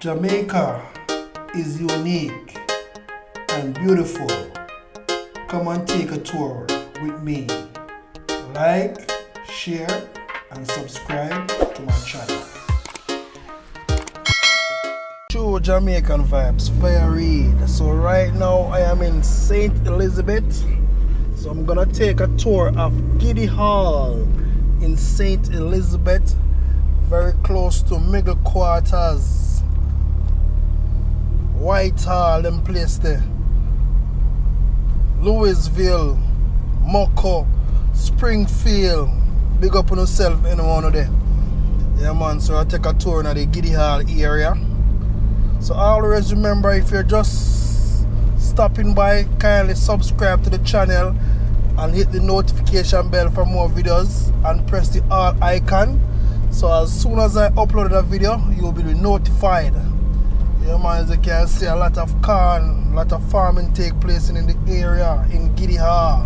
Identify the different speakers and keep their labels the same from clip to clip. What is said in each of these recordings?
Speaker 1: Jamaica is unique and beautiful. Come and take a tour with me. Like, share, and subscribe to my channel. True Jamaican vibes, varied. So right now I am in St. Elizabeth. So I'm gonna take a tour of Giddy Hall in St. Elizabeth, very close to Middle Quarters, Whitehall, them place there, Louisville, Moko, Springfield. Big up on yourself, anyone of there. Yeah man, so I take a tour in the Giddy Hall area. So always remember, if you're just stopping by, kindly subscribe to the channel and hit the notification bell for more videos and press the all icon. So as soon as I upload a video, you will be notified. Yeah man, as you can see, a lot of corn, a lot of farming take place in the area in Giddy Hall.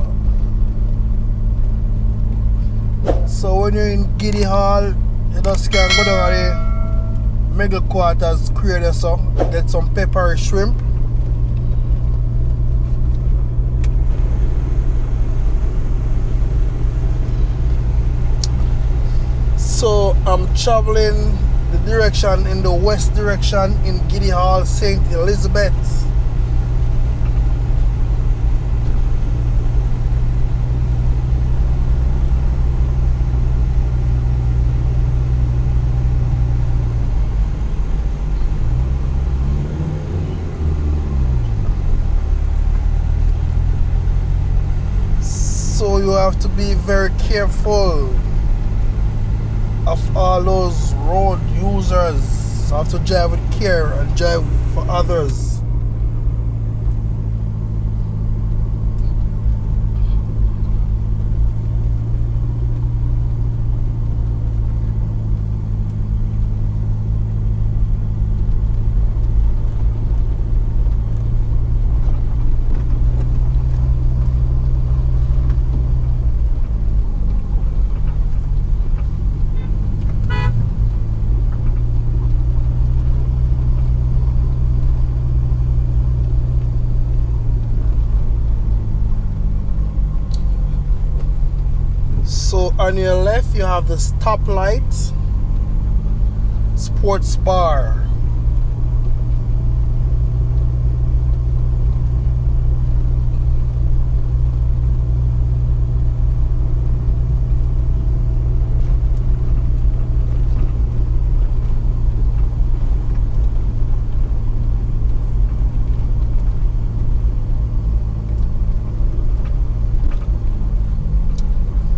Speaker 1: So when you're in Giddy Hall, you just can go down the Middle Quarters Creator, so get some peppery shrimp. So I'm traveling the direction in the west direction in Giddy Hall, St. Elizabeth. So you have to be very careful of all those road users. You have to drive with care and drive for others. So on your left you have the stoplight, sports bar.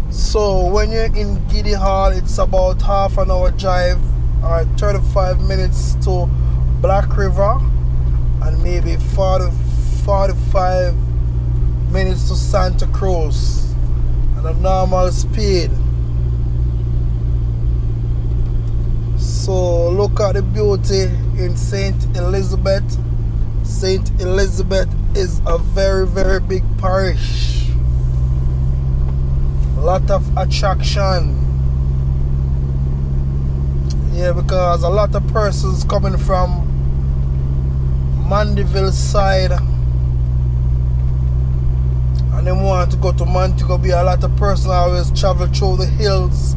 Speaker 1: So when you're in Giddy Hall, it's about half an hour drive or 35 minutes to Black River and maybe 45 minutes to Santa Cruz at a normal speed. So look at the beauty in St. Elizabeth. St. Elizabeth is a very, very big parish. A lot of attraction. Yeah, because a lot of persons coming from Mandeville side and they want to go to Montego Bay. A lot of persons always travel through the hills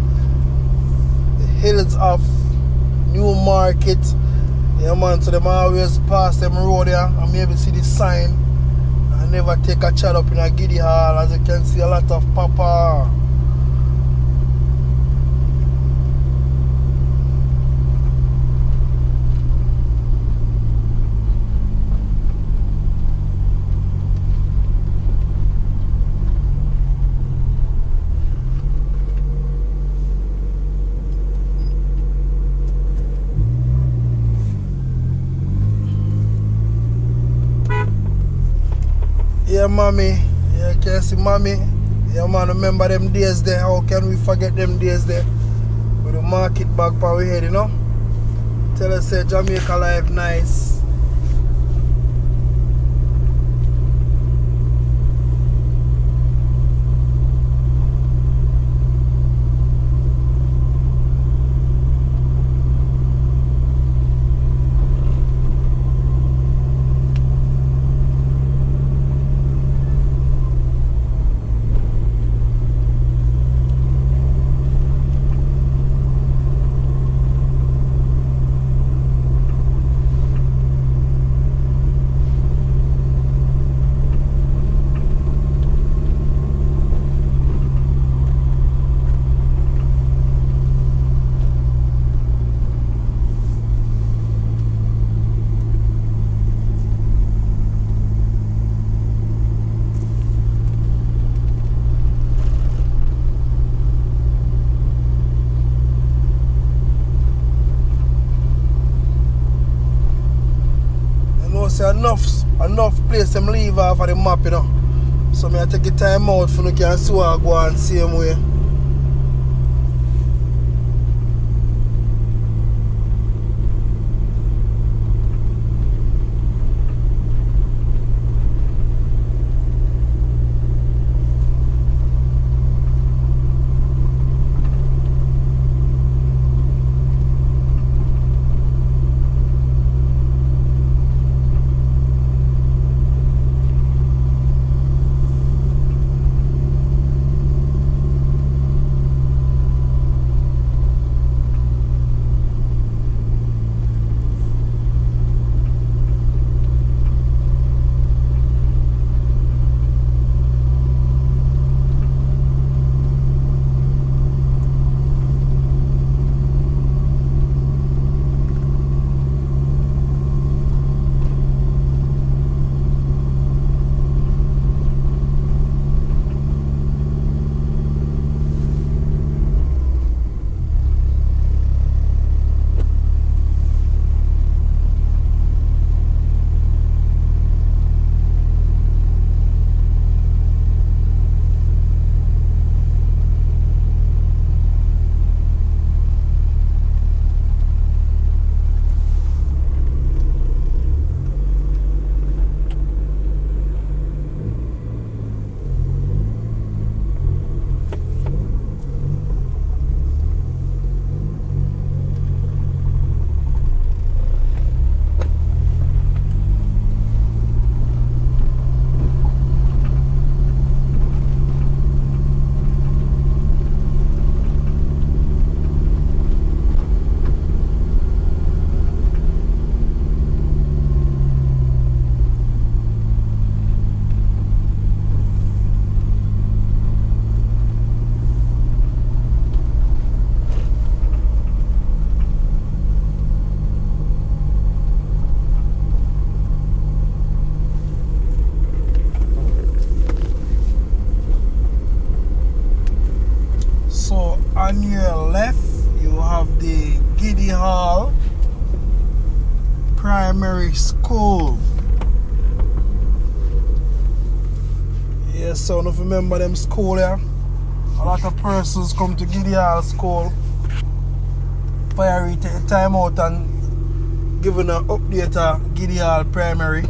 Speaker 1: of Newmarket. Yeah man, so them always pass them road here and maybe see the sign. Never take a chat up in a Giddy Hall. As you can see, a lot of papa. Yeah, mommy. Yeah, can see mommy. Yeah, man, remember them days there. How can we forget them days there? With the market back for we head, you know? Tell us, say, Jamaica life nice. say enough place them leave off of the map, you know. So I take the time out for you can see what I go on same way. On your left, you have the Giddy Hall Primary School. Yes, so if you remember them school here, a lot of persons come to Giddy Hall School for you take time out and giving an update of Giddy Hall Primary.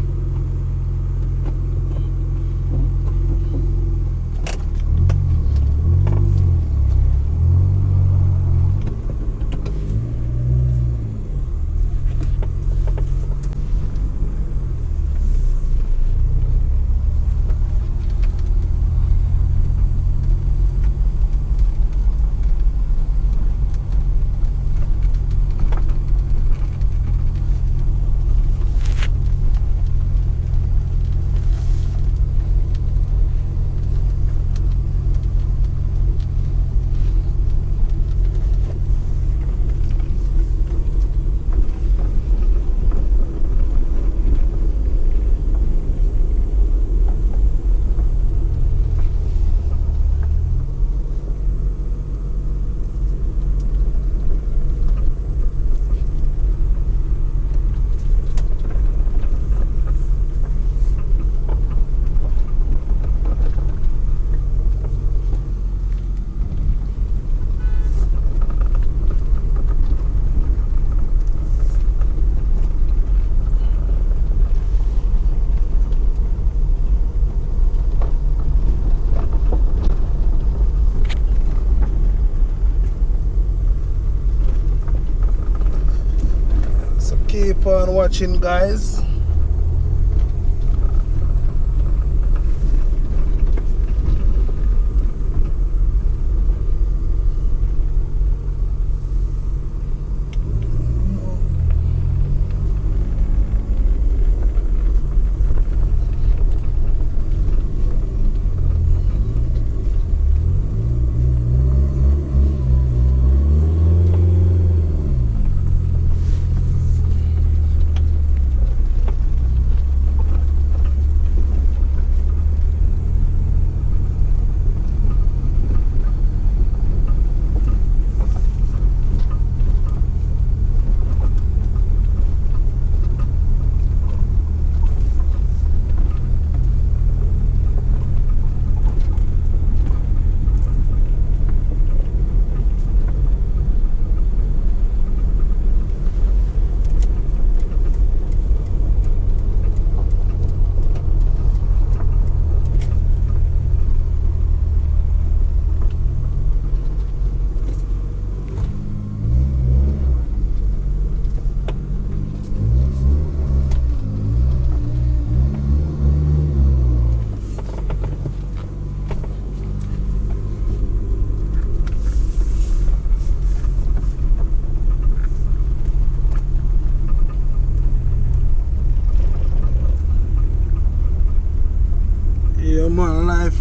Speaker 1: Keep on watching, guys.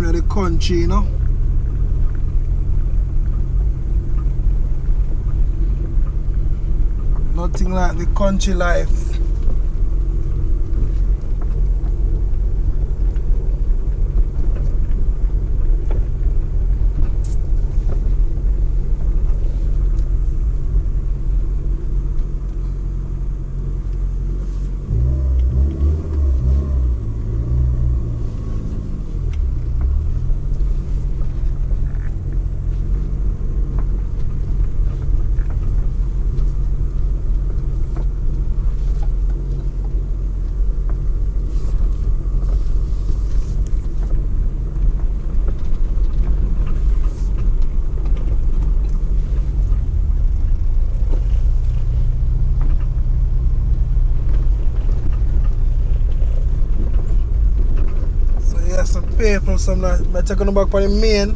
Speaker 1: in the country, you know. Nothing like the country life. Some people, some like taking them back for the main.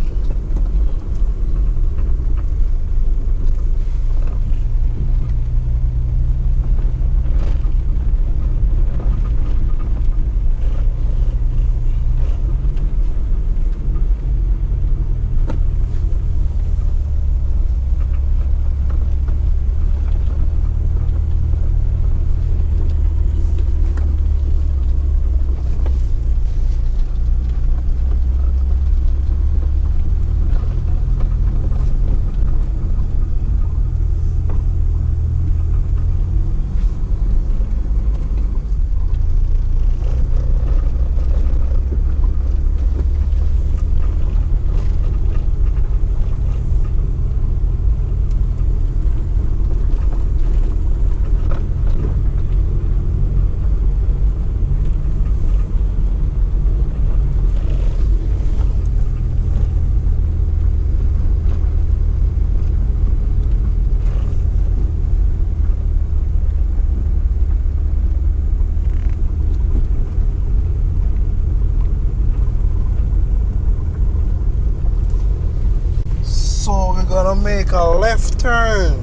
Speaker 1: So we're gonna make a left turn.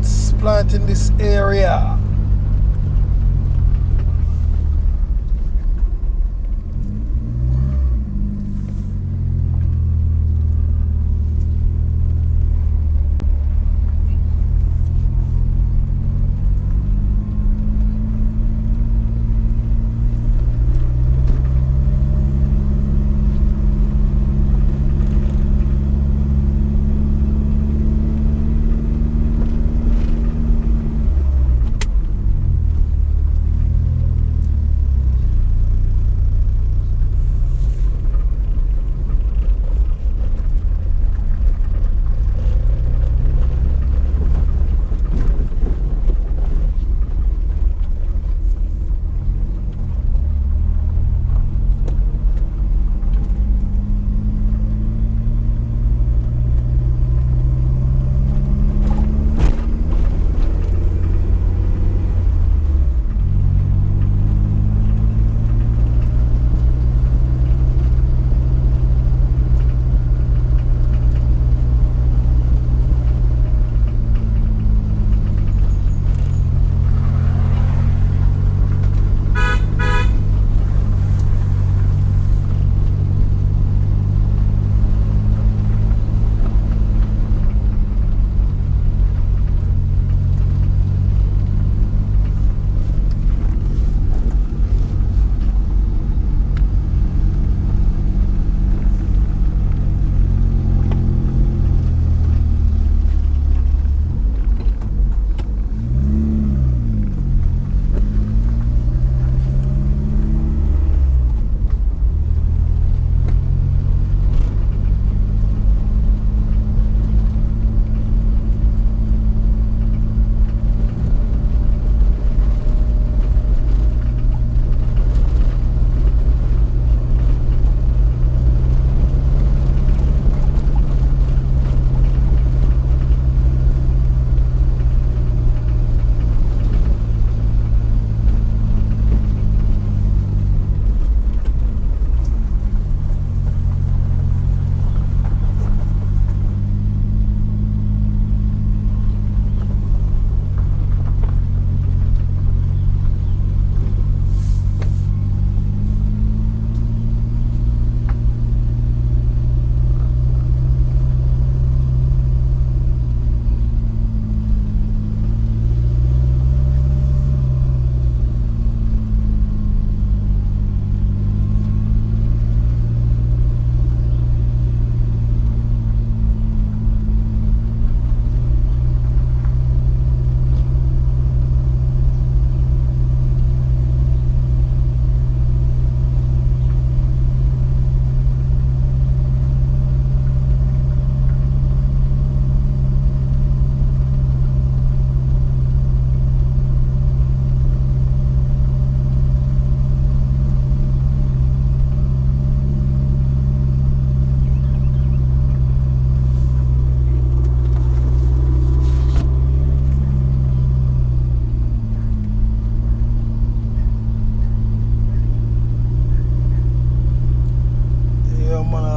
Speaker 1: plants, plant in this area.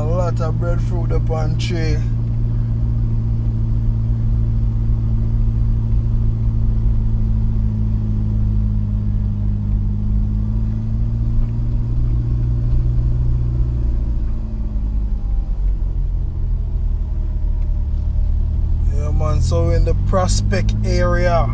Speaker 1: Lot of breadfruit up on tree. Yeah man, so in the Prospect area.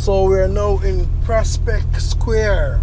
Speaker 1: So we're now in Prospect Square.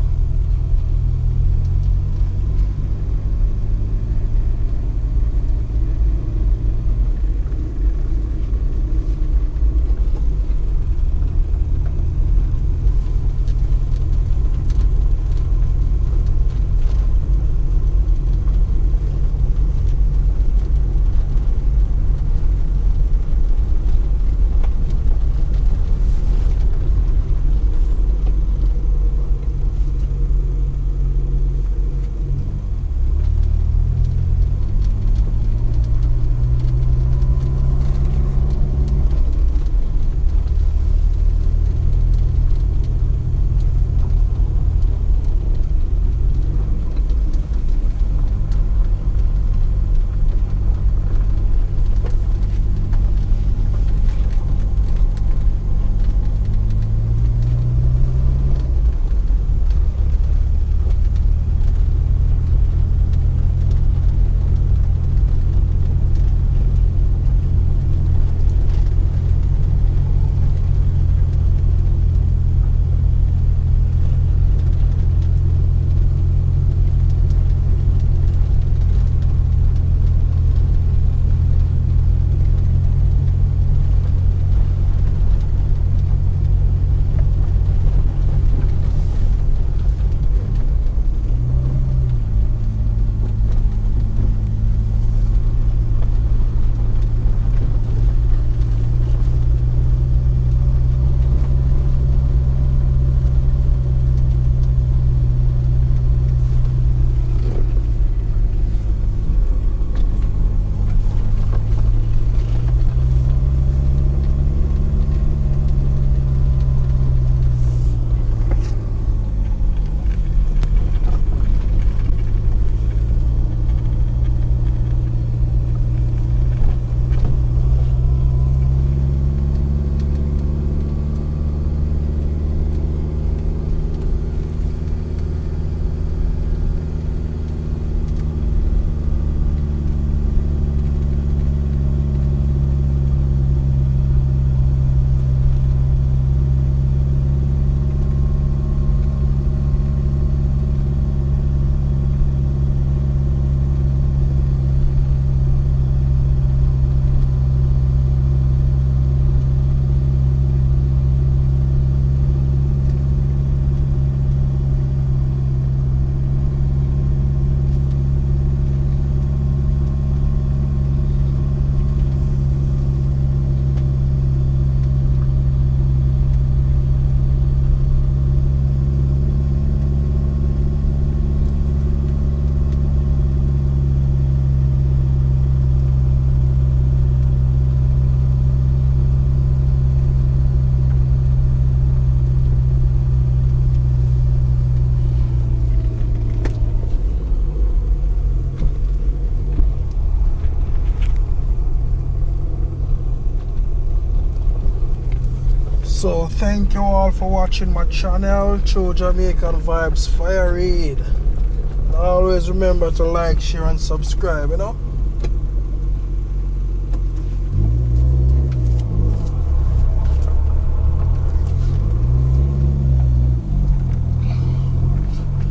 Speaker 1: So thank you all for watching my channel, True Jamaican Vibes Fire Reid. Always remember to like, share and subscribe, you know.